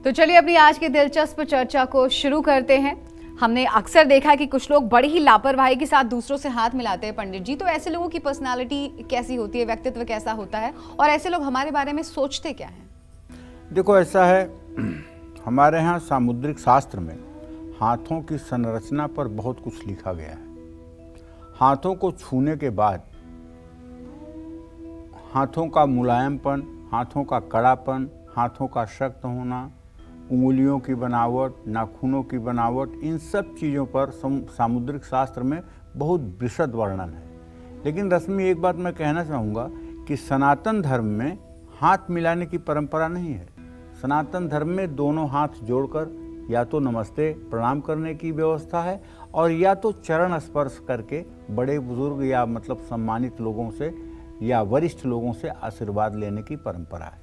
तो चलिए अपनी आज की दिलचस्प चर्चा को शुरू करते हैं। हमने अक्सर देखा कि कुछ लोग बड़ी ही लापरवाही के साथ दूसरों से हाथ मिलाते हैं। पंडित जी, तो ऐसे लोगों की पर्सनालिटी कैसी होती है, व्यक्तित्व कैसा होता है और ऐसे लोग हमारे बारे में सोचते क्या हैं? देखो, ऐसा है, हमारे यहाँ सामुद्रिक शास्त्र में हाथों की संरचना पर बहुत कुछ लिखा गया है। हाथों को छूने के बाद हाथों का मुलायमपन, हाथों का कड़ापन, हाथों का सख्त होना, उंगलियों की बनावट, नाखूनों की बनावट, इन सब चीज़ों पर सामुद्रिक शास्त्र में बहुत विशद वर्णन है। लेकिन रश्मि, एक बात मैं कहना चाहूँगा कि सनातन धर्म में हाथ मिलाने की परंपरा नहीं है। सनातन धर्म में दोनों हाथ जोड़कर या तो नमस्ते प्रणाम करने की व्यवस्था है और या तो चरण स्पर्श करके बड़े बुजुर्ग या मतलब सम्मानित लोगों से या वरिष्ठ लोगों से आशीर्वाद लेने की परंपरा है।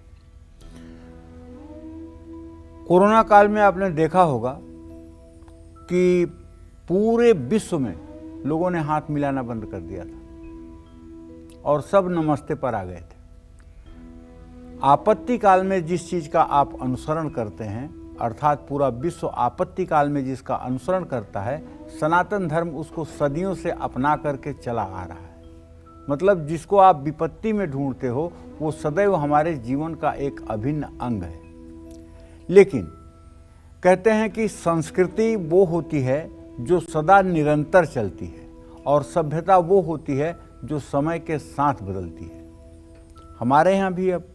कोरोना काल में आपने देखा होगा कि पूरे विश्व में लोगों ने हाथ मिलाना बंद कर दिया था और सब नमस्ते पर आ गए थे। आपत्ति काल में जिस चीज़ का आप अनुसरण करते हैं, अर्थात पूरा विश्व आपत्ति काल में जिसका अनुसरण करता है, सनातन धर्म उसको सदियों से अपना करके चला आ रहा है। मतलब जिसको आप विपत्ति में ढूंढते हो वो सदैव हमारे जीवन का एक अभिन्न अंग है। लेकिन कहते हैं कि संस्कृति वो होती है जो सदा निरंतर चलती है और सभ्यता वो होती है जो समय के साथ बदलती है। हमारे यहाँ भी अब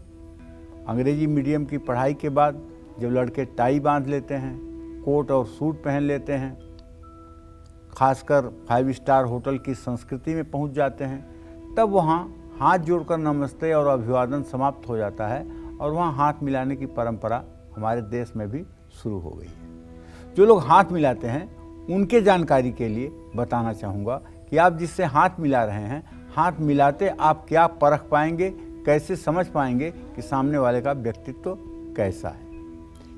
अंग्रेजी मीडियम की पढ़ाई के बाद जब लड़के टाई बांध लेते हैं, कोट और सूट पहन लेते हैं, खासकर 5 स्टार होटल की संस्कृति में पहुंच जाते हैं, तब वहाँ हाथ जोड़कर नमस्ते और अभिवादन समाप्त हो जाता है और वहाँ हाथ मिलाने की परंपरा हमारे देश में भी शुरू हो गई है। जो लोग हाथ मिलाते हैं उनके जानकारी के लिए बताना चाहूँगा कि आप जिससे हाथ मिला रहे हैं, हाथ मिलाते आप क्या परख पाएंगे, कैसे समझ पाएंगे कि सामने वाले का व्यक्तित्व कैसा है।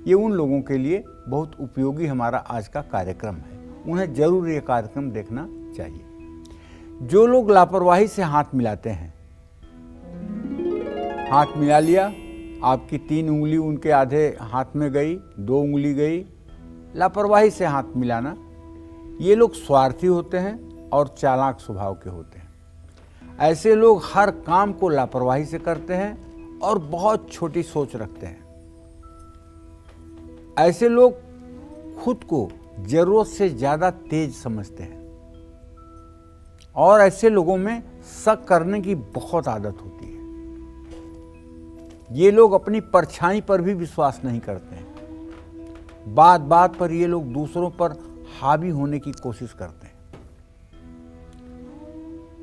ये उन लोगों के लिए बहुत उपयोगी हमारा आज का कार्यक्रम है। उन्हें जरूर ये कार्यक्रम देखना चाहिए। जो लोग लापरवाही से हाथ मिलाते हैं, हाथ मिला लिया, आपकी 3 उंगली उनके आधे हाथ में गई, 2 उंगली गई, लापरवाही से हाथ मिलाना, ये लोग स्वार्थी होते हैं और चालाक स्वभाव के होते हैं। ऐसे लोग हर काम को लापरवाही से करते हैं और बहुत छोटी सोच रखते हैं। ऐसे लोग खुद को जरूरत से ज़्यादा तेज समझते हैं और ऐसे लोगों में शक करने की बहुत आदत होती है। ये लोग अपनी परछाई पर भी विश्वास नहीं करते हैं। बात बात पर ये लोग दूसरों पर हावी होने की कोशिश करते हैं।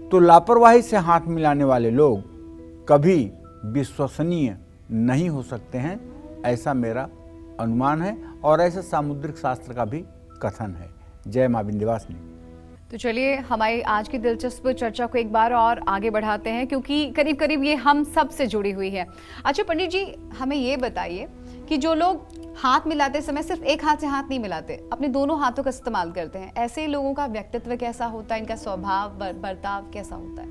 तो लापरवाही से हाथ मिलाने वाले लोग कभी विश्वसनीय नहीं हो सकते हैं, ऐसा मेरा अनुमान है और ऐसा सामुद्रिक शास्त्र का भी कथन है। जय मां विंध्यवासिनी। तो चलिए हमारी आज की दिलचस्प चर्चा को एक बार और आगे बढ़ाते हैं, क्योंकि करीब करीब ये हम सब से जुड़ी हुई है। अच्छा पंडित जी, हमें ये बताइए कि जो लोग हाथ मिलाते समय सिर्फ एक हाथ से हाथ नहीं मिलाते, अपने दोनों हाथों का इस्तेमाल करते हैं, ऐसे लोगों का व्यक्तित्व कैसा होता है, इनका स्वभाव बर्ताव कैसा होता है?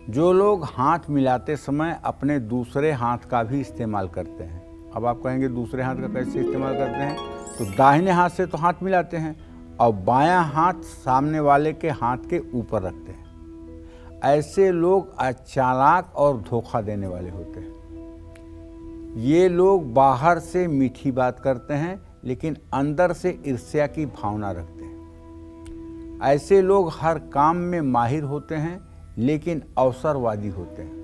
जो लोग हाथ मिलाते समय अपने दूसरे हाथ का भी इस्तेमाल करते हैं। अब आप कहेंगे दूसरे हाथ का कैसे इस्तेमाल करते हैं? तो दाहिने हाथ से तो हाथ मिलाते हैं और बायां हाथ सामने वाले के हाथ के ऊपर रखते हैं। ऐसे लोग चालाक और धोखा देने वाले होते हैं। ये लोग बाहर से मीठी बात करते हैं लेकिन अंदर से ईर्ष्या की भावना रखते हैं। ऐसे लोग हर काम में माहिर होते हैं लेकिन अवसरवादी होते हैं।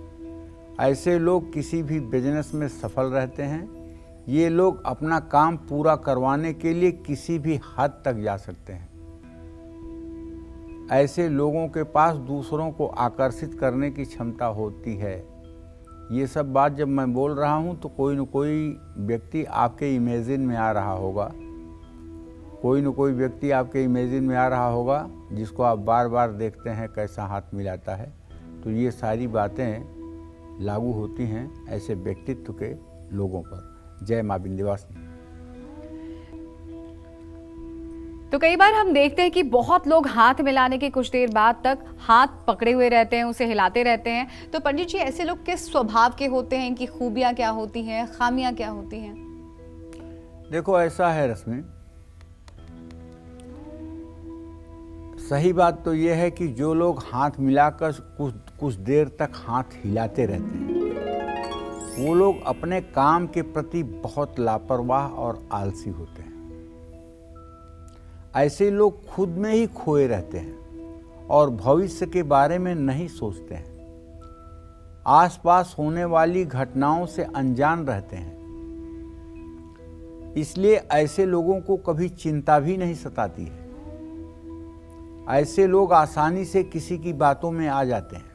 ऐसे लोग किसी भी बिजनेस में सफल रहते हैं। ये लोग अपना काम पूरा करवाने के लिए किसी भी हद तक जा सकते हैं। ऐसे लोगों के पास दूसरों को आकर्षित करने की क्षमता होती है। ये सब बात जब मैं बोल रहा हूँ तो कोई न कोई व्यक्ति आपके इमेजिन में आ रहा होगा, कोई न कोई व्यक्ति आपके इमेजिन में आ रहा होगा जिसको आप बार बार देखते हैं कैसा हाथ मिलाता है। तो ये सारी बातें लागू होती हैं ऐसे व्यक्तित्व के लोगों पर। जय मां विंध्यवासिनी। तो कई बार हम देखते हैं कि बहुत लोग हाथ मिलाने के कुछ देर बाद तक हाथ पकड़े हुए रहते हैं, उसे हिलाते रहते हैं। तो पंडित जी, ऐसे लोग किस स्वभाव के होते हैं, इनकी खूबियां क्या होती हैं, खामियां क्या होती हैं? देखो ऐसा है रश्मि, सही बात तो यह है कि जो लोग हाथ मिलाकर कुछ देर तक हाथ हिलाते रहते हैं वो लोग अपने काम के प्रति बहुत लापरवाह और आलसी होते हैं। ऐसे लोग खुद में ही खोए रहते हैं और भविष्य के बारे में नहीं सोचते हैं। आसपास होने वाली घटनाओं से अनजान रहते हैं। इसलिए ऐसे लोगों को कभी चिंता भी नहीं सताती है। ऐसे लोग आसानी से किसी की बातों में आ जाते हैं,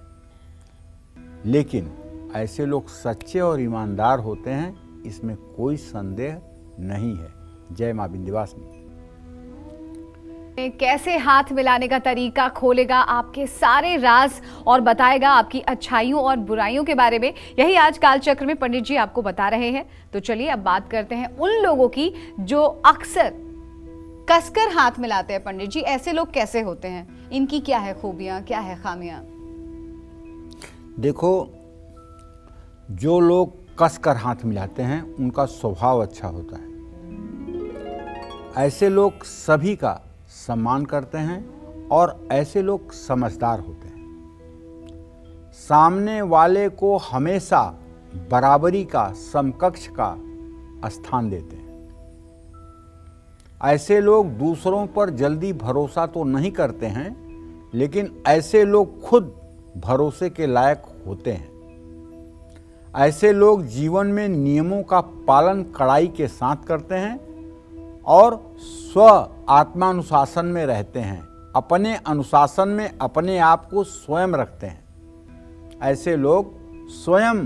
लेकिन ऐसे लोग सच्चे और ईमानदार होते हैं, इसमें कोई संदेह नहीं है। जय मां विंध्यवासिनी। कैसे हाथ मिलाने का तरीका खोलेगा आपके सारे राज और बताएगा आपकी अच्छाइयों और बुराइयों के बारे में, यही आज कालचक्र में पंडित जी आपको बता रहे हैं। तो चलिए अब बात करते हैं उन लोगों की जो अक्सर कसकर हाथ मिलाते हैं। पंडित जी, ऐसे लोग कैसे होते हैं? इनकी क्या है खूबियां, क्या है खामियां? देखो, जो लोग कसकर हाथ मिलाते हैं उनका स्वभाव अच्छा होता है। ऐसे लोग सभी का सम्मान करते हैं और ऐसे लोग समझदार होते हैं। सामने वाले को हमेशा बराबरी का, समकक्ष का स्थान देते हैं। ऐसे लोग दूसरों पर जल्दी भरोसा तो नहीं करते हैं, लेकिन ऐसे लोग खुद भरोसे के लायक होते हैं। ऐसे लोग जीवन में नियमों का पालन कड़ाई के साथ करते हैं और स्व आत्मानुशासन में रहते हैं। अपने अनुशासन में अपने आप को स्वयं रखते हैं। ऐसे लोग स्वयं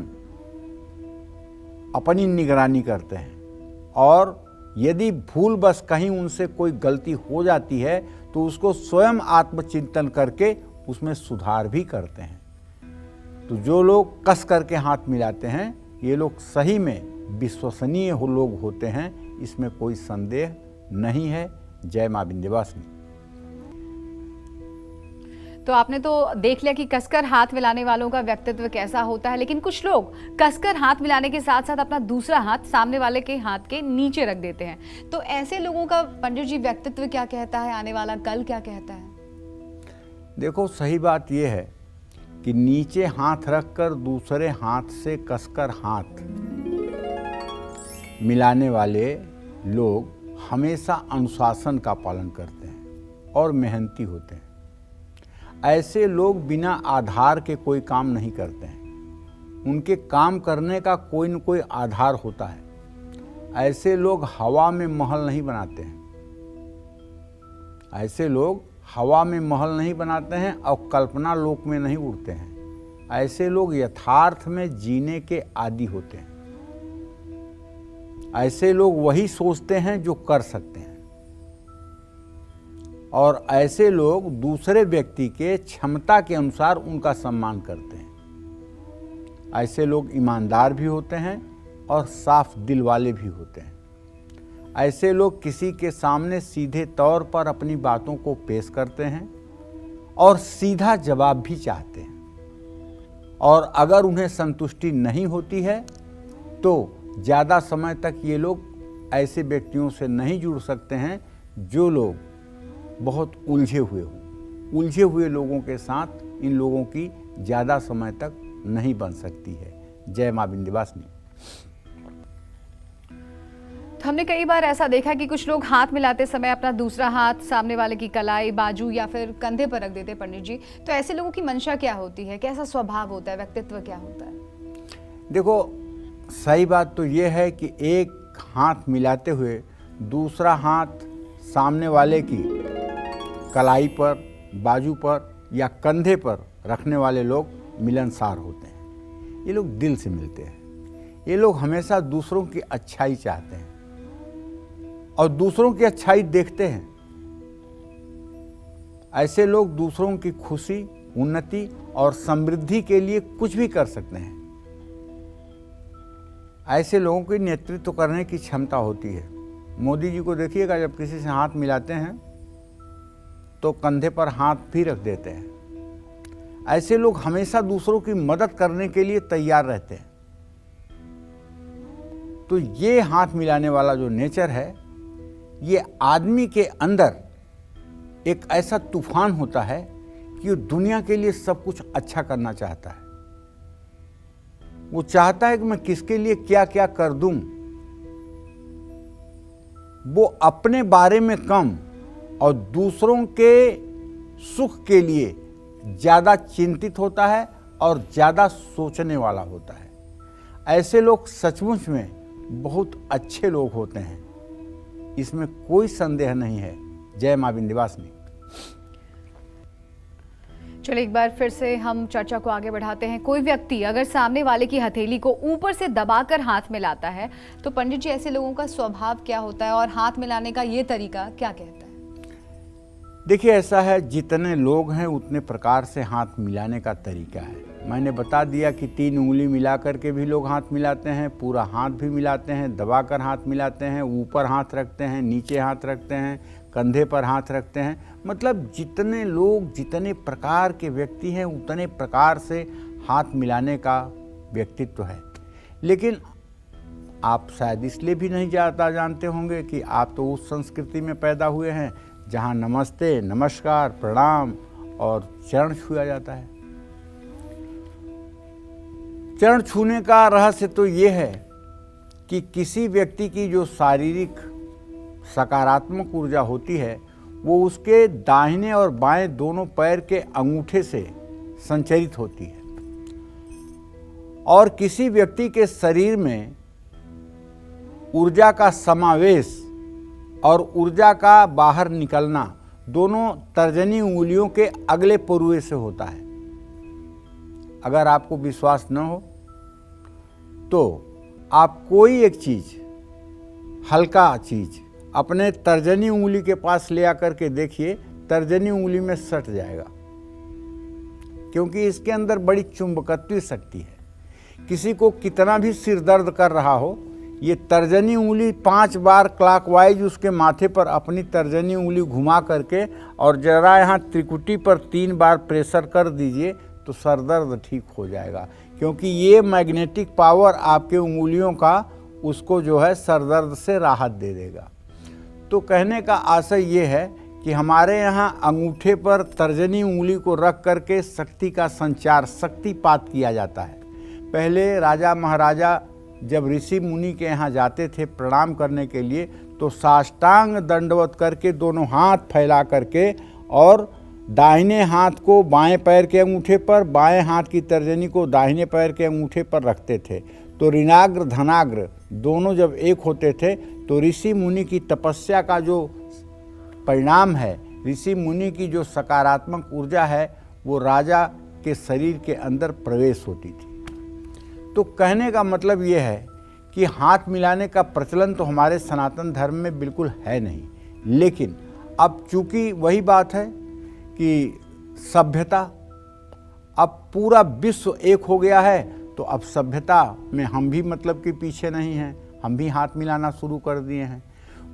अपनी निगरानी करते हैं और यदि भूलवश कहीं उनसे कोई गलती हो जाती है तो उसको स्वयं आत्मचिंतन करके उसमें सुधार भी करते हैं। तो जो लोग कस करके हाथ मिलाते हैं ये लोग सही में विश्वसनीय लोग होते हैं, इसमें कोई संदेह नहीं है। जय मां विंध्यवासिनी। तो आपने तो देख लिया कि कसकर हाथ मिलाने वालों का व्यक्तित्व कैसा होता है, लेकिन कुछ लोग कसकर हाथ मिलाने के साथ साथ अपना दूसरा हाथ सामने वाले के हाथ के नीचे रख देते हैं। तो ऐसे लोगों का पंडित जी व्यक्तित्व क्या कहता है, आने वाला कल क्या कहता है? देखो, सही बात यह है कि नीचे हाथ रखकर दूसरे हाथ से कसकर हाथ मिलाने वाले लोग हमेशा अनुशासन का पालन करते हैं और मेहनती होते हैं। ऐसे लोग बिना आधार के कोई काम नहीं करते हैं। उनके काम करने का कोई न कोई आधार होता है। ऐसे लोग हवा में महल नहीं बनाते हैं। ऐसे लोग हवा में महल नहीं बनाते हैं और कल्पना लोक में नहीं उड़ते हैं। ऐसे लोग यथार्थ में जीने के आदी होते हैं। ऐसे लोग वही सोचते हैं जो कर सकते हैं और ऐसे लोग दूसरे व्यक्ति के क्षमता के अनुसार उनका सम्मान करते हैं। ऐसे लोग ईमानदार भी होते हैं और साफ दिल वाले भी होते हैं। ऐसे लोग किसी के सामने सीधे तौर पर अपनी बातों को पेश करते हैं और सीधा जवाब भी चाहते हैं। और अगर उन्हें संतुष्टि नहीं होती है तो ज़्यादा समय तक ये लोग ऐसे व्यक्तियों से नहीं जुड़ सकते हैं जो लोग बहुत उलझे हुए हों। उलझे हुए लोगों के साथ इन लोगों की ज़्यादा समय तक नहीं बन सकती है। जय मां विंध्यवासिनी। तो हमने कई बार ऐसा देखा कि कुछ लोग हाथ मिलाते समय अपना दूसरा हाथ सामने वाले की कलाई, बाजू या फिर कंधे पर रख देते। पंडित जी, तो ऐसे लोगों की मंशा क्या होती है, कैसा स्वभाव होता है, व्यक्तित्व क्या होता है? देखो, सही बात तो ये है कि एक हाथ मिलाते हुए दूसरा हाथ सामने वाले की कलाई पर, बाजू पर या कंधे पर रखने वाले लोग मिलनसार होते हैं। ये लोग दिल से मिलते हैं। ये लोग हमेशा दूसरों की अच्छाई चाहते हैं और दूसरों की अच्छाई देखते हैं। ऐसे लोग दूसरों की खुशी, उन्नति और समृद्धि के लिए कुछ भी कर सकते हैं। ऐसे लोगों की नेतृत्व करने की क्षमता होती है। मोदी जी को देखिएगा, जब किसी से हाथ मिलाते हैं तो कंधे पर हाथ भी रख देते हैं। ऐसे लोग हमेशा दूसरों की मदद करने के लिए तैयार रहते हैं। तो ये हाथ मिलाने वाला जो नेचर है, ये आदमी के अंदर एक ऐसा तूफान होता है कि वो दुनिया के लिए सब कुछ अच्छा करना चाहता है। वो चाहता है कि मैं किसके लिए क्या क्या कर दूं। वो अपने बारे में कम और दूसरों के सुख के लिए ज़्यादा चिंतित होता है और ज़्यादा सोचने वाला होता है। ऐसे लोग सचमुच में बहुत अच्छे लोग होते हैं, इसमें कोई संदेह नहीं है। जय मां विंध्यवासिनी। चलिए एक बार फिर से हम चर्चा को आगे बढ़ाते हैं। कोई व्यक्ति अगर सामने वाले की हथेली को ऊपर से दबाकर हाथ मिलाता है तो पंडित जी ऐसे लोगों का स्वभाव क्या होता है और हाथ मिलाने का ये तरीका क्या कहता है? देखिए, ऐसा है, जितने लोग हैं उतने प्रकार से हाथ मिलाने का तरीका है। मैंने बता दिया कि 3 उंगली मिला करके भी लोग हाथ मिलाते हैं, पूरा हाथ भी मिलाते हैं, दबाकर हाथ मिलाते हैं, ऊपर हाथ रखते हैं, नीचे हाथ रखते हैं, कंधे पर हाथ रखते हैं। मतलब जितने लोग, जितने प्रकार के व्यक्ति हैं उतने प्रकार से हाथ मिलाने का व्यक्तित्व है। लेकिन आप शायद इसलिए भी नहीं जानते होंगे कि आप तो उस संस्कृति में पैदा हुए हैं जहाँ नमस्ते, नमस्कार, प्रणाम और चरण छुआ जाता है। चरण छूने का रहस्य तो ये है कि किसी व्यक्ति की जो शारीरिक सकारात्मक ऊर्जा होती है वो उसके दाहिने और बाएं दोनों पैर के अंगूठे से संचरित होती है। और किसी व्यक्ति के शरीर में ऊर्जा का समावेश और ऊर्जा का बाहर निकलना दोनों तर्जनी उंगलियों के अगले पुरुए से होता है। अगर आपको विश्वास न हो तो आप कोई एक चीज, हल्का चीज अपने तर्जनी उंगली के पास ले आकर के देखिए, तर्जनी उंगली में सट जाएगा, क्योंकि इसके अंदर बड़ी चुंबकत्व शक्ति है। किसी को कितना भी सिर दर्द कर रहा हो, ये तर्जनी उंगली 5 बार क्लॉकवाइज उसके माथे पर अपनी तर्जनी उंगली घुमा करके और जरा यहाँ त्रिकुटी पर 3 बार प्रेशर कर दीजिए तो सर दर्द ठीक हो जाएगा, क्योंकि ये मैग्नेटिक पावर आपके उंगलियों का उसको जो है सर दर्द से राहत दे देगा। तो कहने का आशय ये है कि हमारे यहाँ अंगूठे पर तर्जनी उंगली को रख करके शक्ति का संचार, शक्तिपात किया जाता है। पहले राजा महाराजा जब ऋषि मुनि के यहाँ जाते थे प्रणाम करने के लिए तो साष्टांग दंडवत करके दोनों हाथ फैला करके और दाहिने हाथ को बाएं पैर के अंगूठे पर, बाएं हाथ की तर्जनी को दाहिने पैर के अंगूठे पर रखते थे। तो ऋणाग्र धनाग्र दोनों जब एक होते थे तो ऋषि मुनि की तपस्या का जो परिणाम है, ऋषि मुनि की जो सकारात्मक ऊर्जा है, वो राजा के शरीर के अंदर प्रवेश होती थी। तो कहने का मतलब ये है कि हाथ मिलाने का प्रचलन तो हमारे सनातन धर्म में बिल्कुल है नहीं, लेकिन अब चूंकि वही बात है कि सभ्यता, अब पूरा विश्व एक हो गया है, तो अब सभ्यता में हम भी मतलब कि पीछे नहीं हैं, हम भी हाथ मिलाना शुरू कर दिए हैं।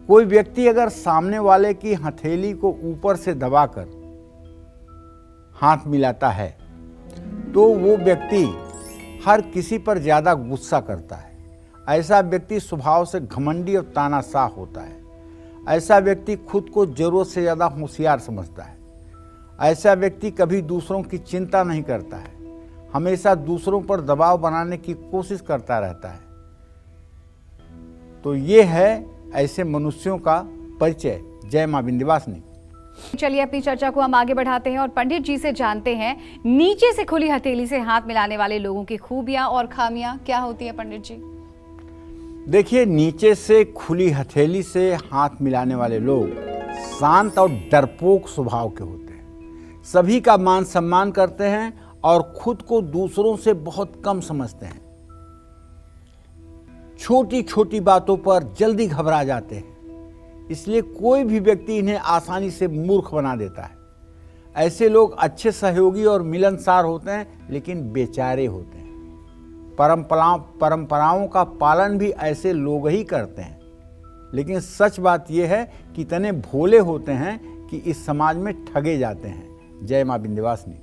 कोई व्यक्ति अगर सामने वाले की हथेली को ऊपर से दबाकर हाथ मिलाता है तो वो व्यक्ति हर किसी पर ज़्यादा गुस्सा करता है। ऐसा व्यक्ति स्वभाव से घमंडी और तानाशाह होता है। ऐसा व्यक्ति खुद को ज़रूरत से ज़्यादा होशियार समझता है। ऐसा व्यक्ति कभी दूसरों की चिंता नहीं करता है, हमेशा दूसरों पर दबाव बनाने की कोशिश करता रहता है। तो ये है ऐसे मनुष्यों का परिचय। जय मां विंध्यवासिनी। चलिए अपनी चर्चा को हम आगे बढ़ाते हैं और पंडित जी से जानते हैं नीचे से खुली हथेली से हाथ मिलाने वाले लोगों की खूबियां और खामियां क्या होती है पंडित जी? देखिए, नीचे से खुली हथेली से हाथ मिलाने वाले लोग शांत और डरपोक स्वभाव के होते हैं, सभी का मान सम्मान करते हैं और खुद को दूसरों से बहुत कम समझते हैं। छोटी छोटी बातों पर जल्दी घबरा जाते हैं, इसलिए कोई भी व्यक्ति इन्हें आसानी से मूर्ख बना देता है। ऐसे लोग अच्छे सहयोगी और मिलनसार होते हैं, लेकिन बेचारे होते हैं। परंपराओं का पालन भी ऐसे लोग ही करते हैं, लेकिन सच बात यह है कि इतने भोले होते हैं कि इस समाज में ठगे जाते हैं। जय मां विंध्यवासिनी।